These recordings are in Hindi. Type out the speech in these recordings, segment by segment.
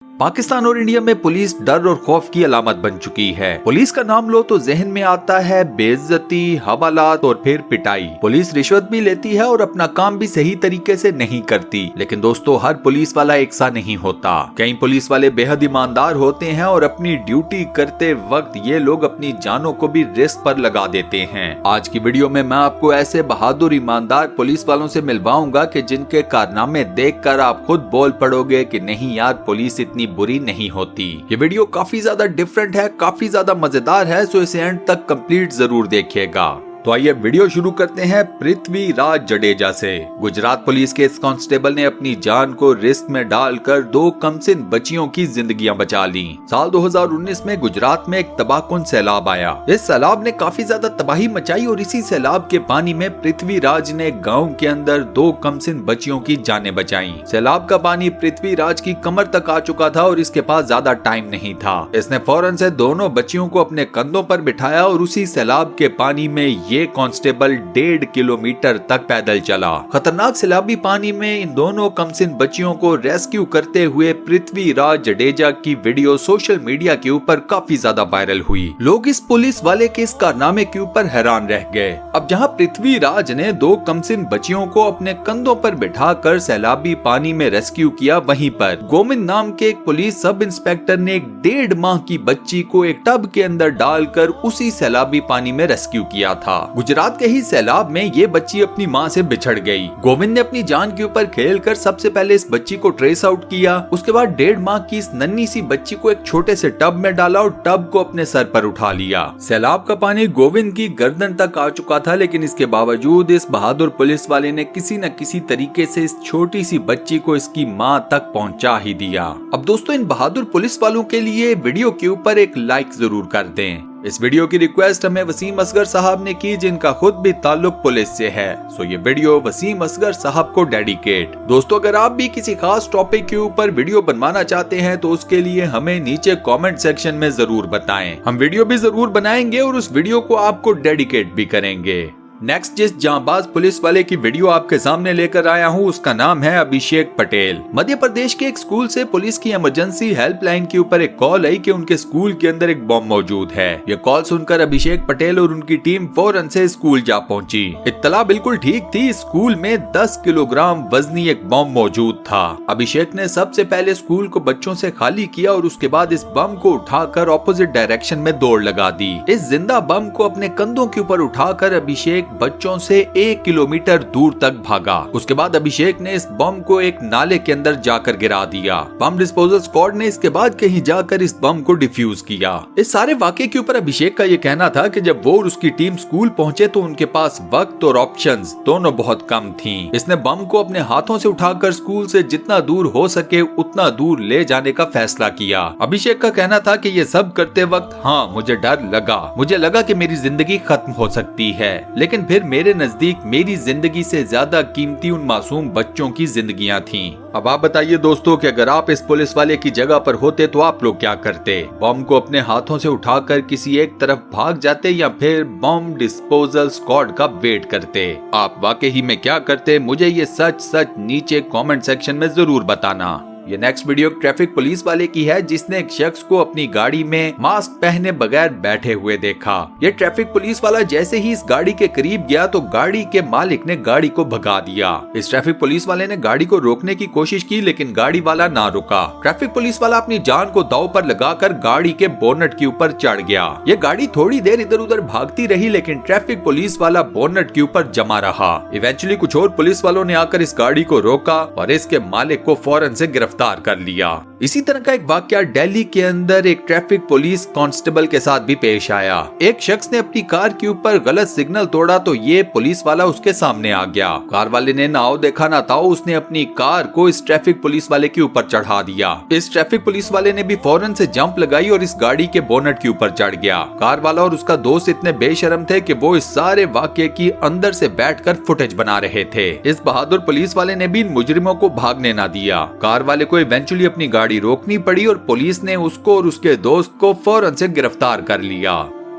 पाकिस्तान और इंडिया में पुलिस डर और खौफ की अलामत बन चुकी है। पुलिस का नाम लो तो जहन में आता है बेइज्जती, हवालात और फिर पिटाई। पुलिस रिश्वत भी लेती है और अपना काम भी सही तरीके से नहीं करती। लेकिन दोस्तों, हर पुलिस वाला एक सा नहीं होता। कई पुलिस वाले बेहद ईमानदार होते हैं और अपनी ड्यूटी करते वक्त ये लोग अपनी जानों को भी रिस्क पर लगा देते हैं। आज की वीडियो में मैं आपको ऐसे बहादुर ईमानदार पुलिस वालों से मिलवाऊंगा कि जिनके कारनामे देखकर आप खुद बोल पड़ोगे कि नहीं यार, पुलिस इतनी बुरी नहीं होती। ये वीडियो काफी ज्यादा डिफरेंट है, काफी ज्यादा मजेदार है, सो इसे एंड तक कंप्लीट जरूर देखिएगा। तो आइए वीडियो शुरू करते हैं पृथ्वीराज जडेजा से। गुजरात पुलिस के इस कांस्टेबल ने अपनी जान को रिस्क में डालकर 2 कमसिन बच्चियों की जिंदगियां बचा ली। साल 2019 में गुजरात में एक तबाहकुन सैलाब आया। इस सैलाब ने काफी ज्यादा तबाही मचाई और इसी सैलाब के पानी में पृथ्वीराज ने गाँव के अंदर 2 कमसिन बच्चियों की जानें बचाई। सैलाब का पानी पृथ्वीराज की कमर तक आ चुका था और इसके पास ज्यादा टाइम नहीं था। इसने फौरन से दोनों बच्चियों को अपने कंधों पर बिठाया और उसी सैलाब के पानी में ये कांस्टेबल 1.5 किलोमीटर तक पैदल चला। खतरनाक सैलाबी पानी में इन दोनों कमसिन बच्चियों को रेस्क्यू करते हुए पृथ्वीराज जडेजा की वीडियो सोशल मीडिया के ऊपर काफी ज्यादा वायरल हुई। लोग इस पुलिस वाले के इस कारनामे के ऊपर हैरान रह गए। अब जहां पृथ्वीराज ने 2 कमसिन बच्चियों को अपने कंधों पर बिठाकर सैलाबी पानी में रेस्क्यू किया, वहीं पर गोविंद नाम के एक पुलिस सब इंस्पेक्टर ने एक 1.5 माह की बच्ची को एक टब के अंदर डालकर उसी सैलाबी पानी में रेस्क्यू किया था। गुजरात के ही सैलाब में ये बच्ची अपनी मां से बिछड़ गई। गोविंद ने अपनी जान के ऊपर खेलकर सबसे पहले इस बच्ची को ट्रेस आउट किया। उसके बाद 1.5 माह की इस नन्ही सी बच्ची को एक छोटे से टब में डाला और टब को अपने सर पर उठा लिया। सैलाब का पानी गोविंद की गर्दन तक आ चुका था, लेकिन इसके बावजूद इस बहादुर पुलिस वाले ने किसी न किसी तरीके से इस छोटी सी बच्ची को इसकी मां तक पहुंचा ही दिया। अब दोस्तों, इन बहादुर पुलिस वालों के लिए वीडियो के ऊपर एक लाइक जरूर कर दें। इस वीडियो की रिक्वेस्ट हमें वसीम असगर साहब ने की, जिनका खुद भी ताल्लुक पुलिस से है। सो ये वीडियो वसीम असगर साहब को डेडिकेट। दोस्तों, अगर आप भी किसी खास टॉपिक के ऊपर वीडियो बनवाना चाहते हैं तो उसके लिए हमें नीचे कमेंट सेक्शन में जरूर बताएं। हम वीडियो भी जरूर बनाएंगे और उस वीडियो को आपको डेडिकेट भी करेंगे। नेक्स्ट जिस जांबाज पुलिस वाले की वीडियो आपके सामने लेकर आया हूं, उसका नाम है अभिषेक पटेल। मध्य प्रदेश के एक स्कूल से पुलिस की इमरजेंसी हेल्पलाइन के ऊपर एक कॉल आई कि उनके स्कूल के अंदर एक बम मौजूद है। ये कॉल सुनकर अभिषेक पटेल और उनकी टीम फौरन से स्कूल जा पहुंची। इत्तला बिल्कुल ठीक थी, स्कूल में 10 किलोग्राम वजनी एक बम मौजूद था। अभिषेक ने सबसे पहले स्कूल को बच्चों से खाली किया और उसके बाद इस बम को उठाकर ऑपोजिट डायरेक्शन में दौड़ लगा दी। इस जिंदा बम को अपने कंधों के ऊपर उठाकर अभिषेक बच्चों से 1 किलोमीटर दूर तक भागा। उसके बाद अभिषेक ने इस बम को एक नाले के अंदर जाकर गिरा दिया। बम डिस्पोजल स्क्वाड ने इसके बाद कहीं जाकर इस बम को डिफ्यूज किया। इस सारे वाकये के ऊपर अभिषेक का ये कहना था कि जब वो और उसकी टीम स्कूल पहुंचे तो उनके पास वक्त और ऑप्शंस दोनों बहुत कम थी। इसने बम को अपने हाथों से उठाकर स्कूल से जितना दूर हो सके उतना दूर ले जाने का फैसला किया। अभिषेक का कहना था कि ये सब करते वक्त मुझे डर लगा, मुझे लगा कि मेरी जिंदगी खत्म हो सकती है, लेकिन फिर मेरे नजदीक मेरी जिंदगी से ज्यादा कीमती उन मासूम बच्चों की जिंदगियां थीं। अब आप बताइए दोस्तों कि अगर आप इस पुलिस वाले की जगह पर होते तो आप लोग क्या करते? बम को अपने हाथों से उठाकर किसी एक तरफ भाग जाते या फिर बम डिस्पोजल स्क्वाड का वेट करते? आप वाकई में क्या करते? मुझे ये सच नीचे कमेंट सेक्शन में जरूर बताना। ये नेक्स्ट वीडियो ट्रैफिक पुलिस वाले की है, जिसने एक शख्स को अपनी गाड़ी में मास्क पहने बगैर बैठे हुए देखा। ये ट्रैफिक पुलिस वाला जैसे ही इस गाड़ी के करीब गया तो गाड़ी के मालिक ने गाड़ी को भगा दिया। इस ट्रैफिक पुलिस वाले ने गाड़ी को रोकने की कोशिश की, लेकिन गाड़ी वाला ना रुका। ट्रैफिक पुलिस वाला अपनी जान को दांव पर लगाकर गाड़ी के बोनट के ऊपर चढ़ गया। ये गाड़ी थोड़ी देर इधर उधर भागती रही, लेकिन ट्रैफिक पुलिस वाला बोनट के ऊपर जमा रहा। इवेंचुअली कुछ और पुलिस वालों ने आकर इस गाड़ी को रोका और इसके मालिक को फौरन से गिरफ्तार कर लिया। इसी तरह का एक वाकया दिल्ली के अंदर एक ट्रैफिक पुलिस कांस्टेबल के साथ भी पेश आया। एक शख्स ने अपनी कार के ऊपर गलत सिग्नल तोड़ा तो ये पुलिस वाला उसके सामने आ गया। कार वाले ने ना देखा ना था, उसने अपनी कार को इस ट्रैफिक पुलिस वाले के ऊपर चढ़ा दिया। इस ट्रैफिक पुलिस वाले ने भी फौरन से जंप लगाई और इस गाड़ी के बोनट के ऊपर चढ़ गया। कार वाला और उसका दोस्त इतने बेशर्म थे कि वो इस सारे वाकये की अंदर से बैठकर फुटेज बना रहे थे। इस बहादुर पुलिस वाले ने भी इन मुजरिमों को भागने ना दिया। कार वाले को इवेंचुअली अपनी गाड़ी रोकनी पड़ी और पुलिस ने उसको और उसके दोस्त को फौरन से गिरफ्तार कर लिया।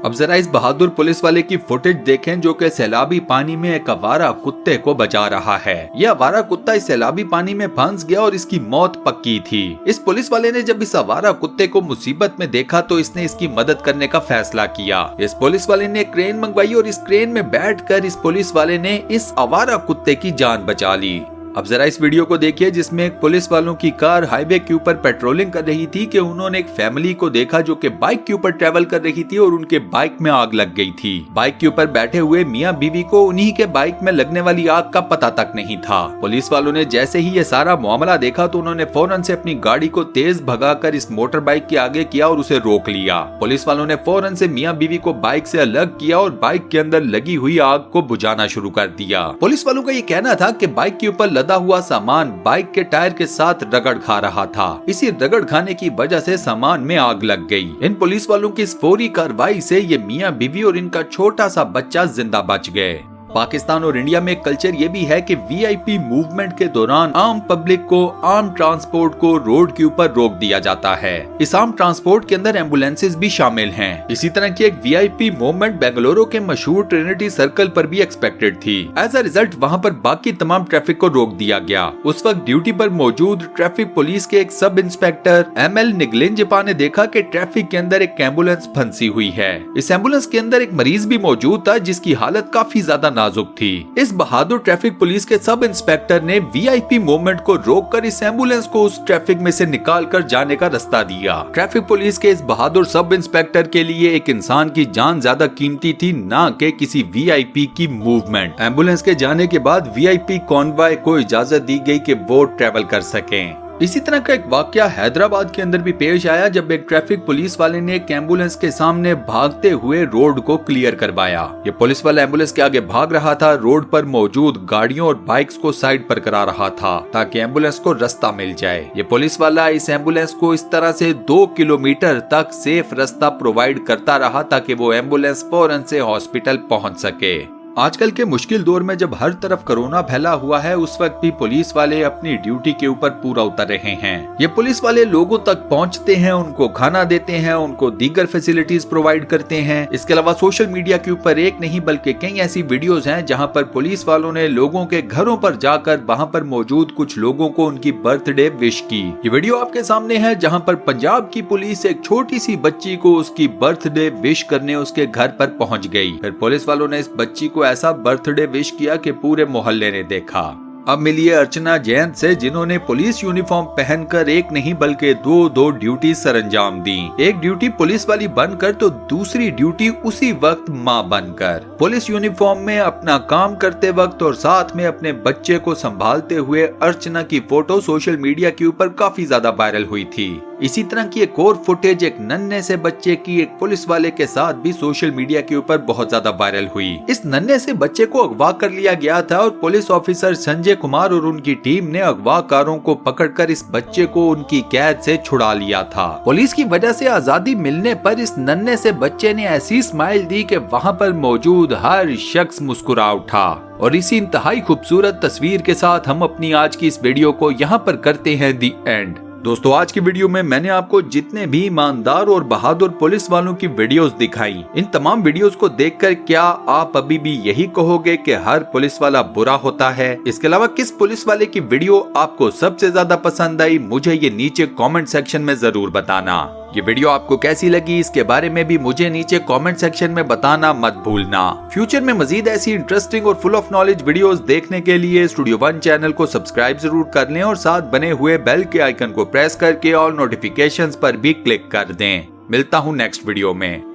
अब जरा इस बहादुर पुलिस वाले की फुटेज देखें जो कि सैलाबी पानी में एक आवारा कुत्ते को बचा रहा है। यह आवारा कुत्ता इस सैलाबी पानी में फंस गया और इसकी मौत पक्की थी। इस पुलिस वाले ने जब इस आवारा कुत्ते को मुसीबत में देखा तो इसने इसकी मदद करने का फैसला किया। इस पुलिस वाले ने क्रेन मंगवाई और इस क्रेन में बैठकर इस पुलिस वाले ने इस आवारा कुत्ते की जान बचा ली। अब जरा इस वीडियो को देखिए जिसमें एक पुलिस वालों की कार हाईवे के ऊपर पेट्रोलिंग कर रही थी कि उन्होंने एक फैमिली को देखा जो कि बाइक के ऊपर ट्रेवल कर रही थी और उनके बाइक में आग लग गई थी। बाइक के ऊपर बैठे हुए मियां बीवी को उन्हीं के बाइक में लगने वाली आग का पता तक नहीं था। पुलिस वालों ने जैसे ही ये सारा मामला देखा तो उन्होंने फौरन से अपनी गाड़ी को तेज भगाकर इस मोटर बाइक के आगे किया और उसे रोक लिया। पुलिस वालों ने फौरन से मियां बीवी को बाइक से अलग किया और बाइक के अंदर लगी हुई आग को बुझाना शुरू कर दिया। पुलिस वालों का ये कहना था कि बाइक के ऊपर लदा हुआ सामान बाइक के टायर के साथ रगड़ खा रहा था। इसी रगड़ खाने की वजह से सामान में आग लग गई। इन पुलिस वालों की इस फौरी कार्रवाई से ये मियां बीवी और इनका छोटा सा बच्चा जिंदा बच गए। पाकिस्तान और इंडिया में एक कल्चर ये भी है कि वीआईपी मूवमेंट के दौरान आम पब्लिक को आम ट्रांसपोर्ट को रोड के ऊपर रोक दिया जाता है। इस आम ट्रांसपोर्ट के अंदर एम्बुलेंसेज भी शामिल हैं। इसी तरह की एक वीआईपी मूवमेंट बेंगलुरु के मशहूर ट्रिनिटी सर्कल पर भी एक्सपेक्टेड थी। एज अ रिजल्ट वहाँ पर बाकी तमाम ट्रैफिक को रोक दिया गया। उस वक्त ड्यूटी पर मौजूद ट्रैफिक पुलिस के एक सब इंस्पेक्टर ML निगलेंजपा ने देखा कि ट्रैफिक के अंदर एक एम्बुलेंस फंसी हुई है। इस एम्बुलेंस के अंदर एक मरीज भी मौजूद था जिसकी हालत काफी ज्यादा नाजुक थी। इस बहादुर ट्रैफिक पुलिस के सब इंस्पेक्टर ने वीआईपी मूवमेंट को रोककर इस एम्बुलेंस को उस ट्रैफिक में से निकालकर जाने का रास्ता दिया। ट्रैफिक पुलिस के इस बहादुर सब इंस्पेक्टर के लिए एक इंसान की जान ज्यादा कीमती थी ना कि किसी वीआईपी की मूवमेंट। एम्बुलेंस के जाने के बाद वीआईपी कॉन्वॉय को इजाजत दी गई कि वो ट्रैवल कर सकें। इसी तरह का एक वाकया हैदराबाद के अंदर भी पेश आया जब एक ट्रैफिक पुलिस वाले ने एक एम्बुलेंस के सामने भागते हुए रोड को क्लियर करवाया। ये पुलिस वाला एम्बुलेंस के आगे भाग रहा था, रोड पर मौजूद गाड़ियों और बाइक्स को साइड पर करा रहा था ताकि एम्बुलेंस को रास्ता मिल जाए। ये पुलिस वाला इस एम्बुलेंस को इस तरह से 2 किलोमीटर तक सेफ रास्ता प्रोवाइड करता रहा ताकि वो एम्बुलेंस फौरन से हॉस्पिटल पहुंच सके। आजकल के मुश्किल दौर में जब हर तरफ कोरोना फैला हुआ है उस वक्त भी पुलिस वाले अपनी ड्यूटी के ऊपर पूरा उतर रहे हैं। ये पुलिस वाले लोगों तक पहुंचते हैं, उनको खाना देते हैं, उनको दीगर फैसिलिटीज प्रोवाइड करते हैं। इसके अलावा सोशल मीडिया के ऊपर एक नहीं बल्कि कई ऐसी वीडियोस हैं जहां पर पुलिस वालों ने लोगों के घरों पर जाकर वहां पर मौजूद कुछ लोगों को उनकी बर्थडे विश की। ये वीडियो आपके सामने है जहाँ पर पंजाब की पुलिस एक छोटी सी बच्ची को उसकी बर्थडे विश करने उसके घर पर पहुँच गयी। फिर पुलिस वालों ने इस बच्ची को ऐसा बर्थडे विश किया कि पूरे मोहल्ले ने देखा। अब मिलिए अर्चना जयंत से जिन्होंने पुलिस यूनिफॉर्म पहनकर एक नहीं बल्कि दो ड्यूटी सरंजाम दी। एक ड्यूटी पुलिस वाली बनकर तो दूसरी ड्यूटी उसी वक्त मां बनकर। पुलिस यूनिफॉर्म में अपना काम करते वक्त और साथ में अपने बच्चे को संभालते हुए अर्चना की फोटो सोशल मीडिया के ऊपर काफी ज्यादा वायरल हुई थी। इसी तरह की एक और फुटेज एक नन्हे से बच्चे की एक पुलिस वाले के साथ भी सोशल मीडिया के ऊपर बहुत ज्यादा वायरल हुई। इस नन्हे से बच्चे को अगवा कर लिया गया था और पुलिस ऑफिसर संजय कुमार और उनकी टीम ने अगवाकारों को पकड़कर इस बच्चे को उनकी कैद से छुड़ा लिया था। पुलिस की वजह से आजादी मिलने पर इस नन्हे से बच्चे ने ऐसी स्माइल दी कि वहाँ पर मौजूद हर शख्स मुस्कुरा उठा। और इसी इंतहाई खूबसूरत तस्वीर के साथ हम अपनी आज की इस वीडियो को यहाँ पर करते हैं दी एंड। दोस्तों आज की वीडियो में मैंने आपको जितने भी ईमानदार और बहादुर पुलिस वालों की वीडियोस दिखाई, इन तमाम वीडियोस को देखकर क्या आप अभी भी यही कहोगे कि हर पुलिस वाला बुरा होता है? इसके अलावा किस पुलिस वाले की वीडियो आपको सबसे ज्यादा पसंद आई, मुझे ये नीचे कमेंट सेक्शन में जरूर बताना। ये वीडियो आपको कैसी लगी इसके बारे में भी मुझे नीचे कमेंट सेक्शन में बताना मत भूलना। फ्यूचर में मजीद ऐसी इंटरेस्टिंग और फुल ऑफ नॉलेज वीडियोस देखने के लिए स्टूडियो 1 चैनल को सब्सक्राइब जरूर कर लें और साथ बने हुए बेल के आइकन को प्रेस करके ऑल नोटिफिकेशंस पर भी क्लिक कर दें। मिलता हूँ नेक्स्ट वीडियो में।